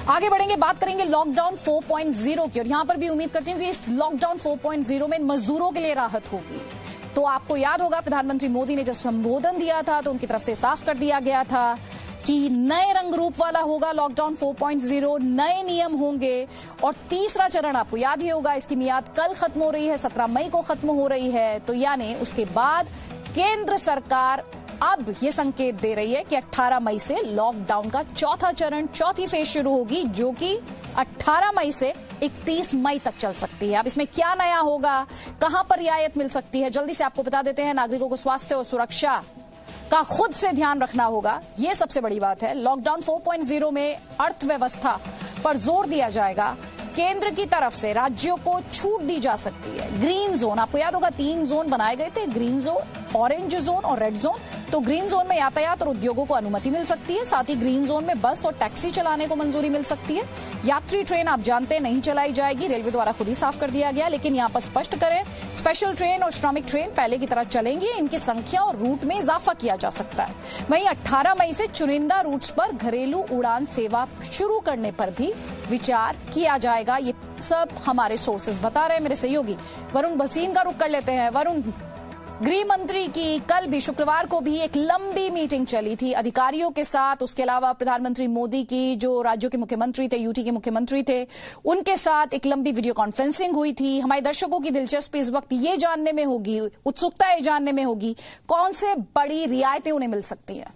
आगे बढ़ेंगे, बात करेंगे लॉकडाउन 4.0 की। और यहां पर भी उम्मीद करती हूँ कि इस लॉकडाउन 4.0 में मजदूरों के लिए राहत होगी। तो आपको याद होगा प्रधानमंत्री मोदी ने जब संबोधन दिया था तो उनकी तरफ से साफ कर दिया गया था कि नए रंग रूप वाला होगा लॉकडाउन 4.0, नए नियम होंगे। और तीसरा चरण आपको याद ही होगा, इसकी मियाद कल खत्म हो रही है, 17 मई को खत्म हो रही है। तो यानी उसके बाद केंद्र सरकार अब ये संकेत दे रही है कि 18 मई से लॉकडाउन का चौथा चरण, चौथी फेज शुरू होगी, जो कि 18 मई से 31 मई तक चल सकती है। अब इसमें क्या नया होगा, कहां पर रियायत मिल सकती है, जल्दी से आपको बता देते हैं। नागरिकों को स्वास्थ्य और सुरक्षा का खुद से ध्यान रखना होगा, यह सबसे बड़ी बात है। लॉकडाउन 4.0 में अर्थव्यवस्था पर जोर दिया जाएगा। केंद्र की तरफ से राज्यों को छूट दी जा सकती है। ग्रीन जोन, आपको याद होगा 3 जोन बनाए गए थे, ग्रीन जोन, ऑरेंज जोन और रेड जोन। तो ग्रीन जोन में यातायात और उद्योगों को अनुमति मिल सकती है, साथ ही ग्रीन जोन में बस और टैक्सी चलाने को मंजूरी मिल सकती है। यात्री ट्रेन आप जानते हैं नहीं चलाई जाएगी, रेलवे द्वारा खुद ही साफ कर दिया गया। लेकिन यहां पर स्पष्ट करें, स्पेशल ट्रेन और श्रमिक ट्रेन पहले की तरह चलेंगी, इनकी संख्या और रूट में इजाफा किया जा सकता है। वहीं 18 मई से चुनिंदा रूट्स पर घरेलू उड़ान सेवा शुरू करने पर भी विचार किया जाएगा। ये सब हमारे सोर्सेज बता रहे हैं। मेरे सहयोगी वरुण भसीन का रुख कर लेते हैं। वरुण, गृह मंत्री की कल भी शुक्रवार को भी एक लंबी मीटिंग चली थी अधिकारियों के साथ। उसके अलावा प्रधानमंत्री मोदी की जो राज्यों के मुख्यमंत्री थे, यूटी के मुख्यमंत्री थे, उनके साथ एक लंबी वीडियो कॉन्फ्रेंसिंग हुई थी। हमारे दर्शकों की दिलचस्पी इस वक्त ये जानने में होगी, उत्सुकता ये जानने में होगी, कौन से बड़ी रियायतें उन्हें मिल सकती हैं।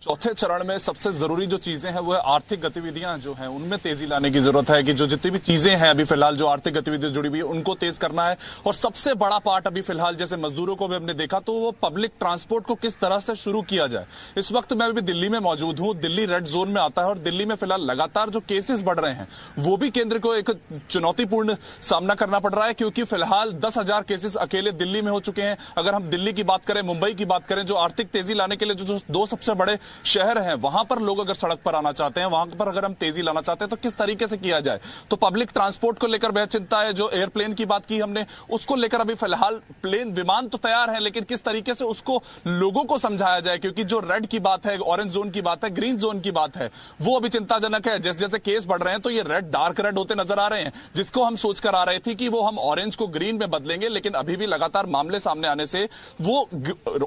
चौथे चरण में सबसे जरूरी जो चीजें हैं वो है आर्थिक गतिविधियां जो हैं उनमें तेजी लाने की जरूरत है कि जो जितनी भी चीजें हैं अभी फिलहाल जो आर्थिक गतिविधियां जुड़ी हुई है उनको तेज करना है। और सबसे बड़ा पार्ट अभी फिलहाल जैसे मजदूरों को भी हमने देखा तो वो पब्लिक ट्रांसपोर्ट को किस तरह से शुरू किया जाए। इस वक्त मैं अभी दिल्ली में मौजूद हूं, दिल्ली रेड जोन में आता है और दिल्ली में फिलहाल लगातार जो केसेस बढ़ रहे हैं वो भी केंद्र को एक चुनौतीपूर्ण सामना करना पड़ रहा है, क्योंकि फिलहाल 10,000 केसेस अकेले दिल्ली में हो चुके हैं। अगर हम दिल्ली की बात करें, मुंबई की बात करें, जो आर्थिक तेजी लाने के लिए जो 2 सबसे बड़े शहर हैं वहां पर लोग अगर सड़क पर आना चाहते हैं, वहां पर अगर हम तेजी लाना चाहते हैं तो किस तरीके से किया जाए। तो पब्लिक ट्रांसपोर्ट को लेकर बेहद चिंता है। जो एयरप्लेन की बात की हमने, उसको लेकर अभी फिलहाल विमान तो तैयार है, लेकिन किस तरीके से उसको लोगों को समझाया जाए, क्योंकि जो रेड की बात है, ऑरेंज जोन की बात है, ग्रीन जोन की बात है, वो अभी चिंताजनक है। जैसे जैसे केस बढ़ रहे हैं तो ये रेड डार्क रेड होते नजर आ रहे हैं, जिसको हम सोचकर आ रहे थे कि वो हम ऑरेंज को ग्रीन में बदलेंगे, लेकिन अभी भी लगातार मामले सामने आने से वो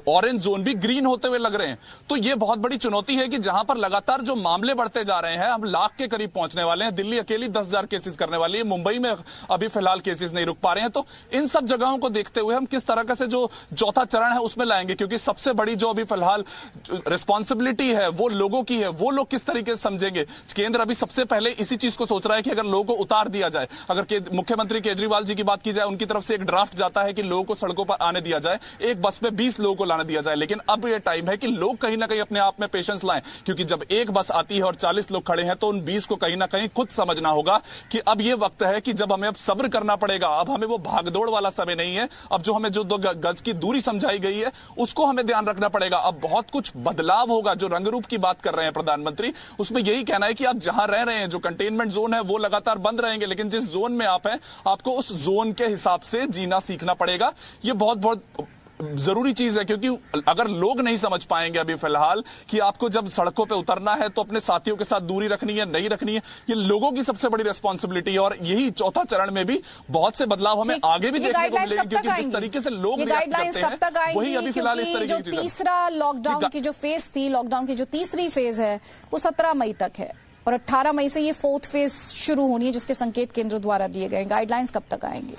ऑरेंज जोन भी ग्रीन होते हुए लग रहे हैं। तो ये बहुत बड़ी चुनौती है कि जहां पर लगातार जो मामले बढ़ते जा रहे हैं, हम लाख के करीब पहुंचने वाले हैं। दिल्ली अकेली 10,000 केसेस करने वाली है, मुंबई में अभी फिलहाल केसेस नहीं रुक पा रहे हैं। तो इन सब जगहों को देखते हुए हम किस तरह से जो चौथा चरण है उसमें लाएंगे, क्योंकि सबसे बड़ी जो अभी फिलहाल रिस्पॉन्सिबिलिटी है वो लोगों की है। वो लोग किस तरीके से समझेंगे। केंद्र अभी सबसे पहले इसी चीज को सोच रहा है कि अगर लोगों को उतार दिया जाए, अगर मुख्यमंत्री केजरीवाल जी की बात की जाए, उनकी तरफ से एक ड्राफ्ट जाता है कि लोगों को सड़कों पर आने दिया जाए, एक बस में 20 लोगों को लाने दिया जाए। लेकिन अब यह टाइम है कि लोग कहीं ना कहीं अपने आप में पेशेंस लाएं, क्योंकि जब एक बस आती है और 40 लोग खड़े हैं तो उन 20 को कहीं ना कहीं खुद समझना होगा कि अब यह वक्त है कि जब हमें अब सब्र करना पड़ेगा। अब हमें वो भागदौड़ वाला समय नहीं है। अब जो हमें जो 2 गज की दूरी समझाई गई है उसको हमें ध्यान रखना पड़ेगा। अब बहुत कुछ बदलाव होगा। जो रंग रूप की बात कर रहे हैं प्रधानमंत्री, उसमें यही कहना है कि आप जहां रह रहे हैं, जो कंटेनमेंट जोन है वो लगातार बंद रहेंगे, लेकिन जिस जोन में आप हैं आपको उस जोन के हिसाब से जीना सीखना पड़ेगा। ये बहुत बहुत जरूरी चीज है, क्योंकि अगर लोग नहीं समझ पाएंगे अभी फिलहाल कि आपको जब सड़कों पे उतरना है तो अपने साथियों के साथ दूरी रखनी है, नहीं रखनी है, ये लोगों की सबसे बड़ी रिस्पॉन्सिबिलिटी है। और यही चौथा चरण में भी बहुत से बदलाव हमें आगे भी देखने को मिलेंगे, क्योंकि जिस तरीके से लोग रिएक्ट करते हैं वही अभी फिलहाल इस तरीके की तीसरा लॉकडाउन की जो फेज थी, लॉकडाउन की जो तीसरी फेज है वो 17 मई तक है और 18 मई से ये 4th फेज शुरू होनी है, जिसके संकेत केंद्र द्वारा दिए गए। गाइडलाइंस कब तक आएंगे?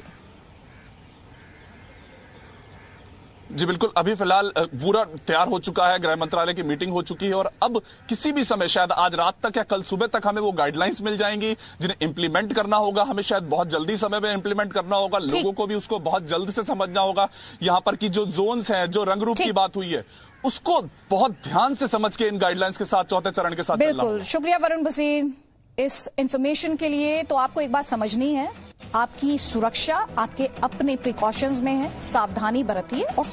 जी बिल्कुल, अभी फिलहाल पूरा तैयार हो चुका है, गृह मंत्रालय की मीटिंग हो चुकी है और अब किसी भी समय, शायद आज रात तक या कल सुबह तक, हमें वो गाइडलाइंस मिल जाएंगी जिन्हें इंप्लीमेंट करना होगा। हमें शायद बहुत जल्दी समय में इंप्लीमेंट करना होगा, लोगों को भी उसको बहुत जल्द से समझना होगा। यहां पर की जो जोन्स हैं, जो रंग रूप की बात हुई है, उसको बहुत ध्यान से समझ के इन गाइडलाइंस के साथ चौथे चरण के साथ बिल्कुल। शुक्रिया वरुण भसीन इस इंफॉर्मेशन के लिए। तो आपको एक बात समझनी है, आपकी सुरक्षा आपके अपने प्रिकॉशंस में है, सावधानी बरतिए और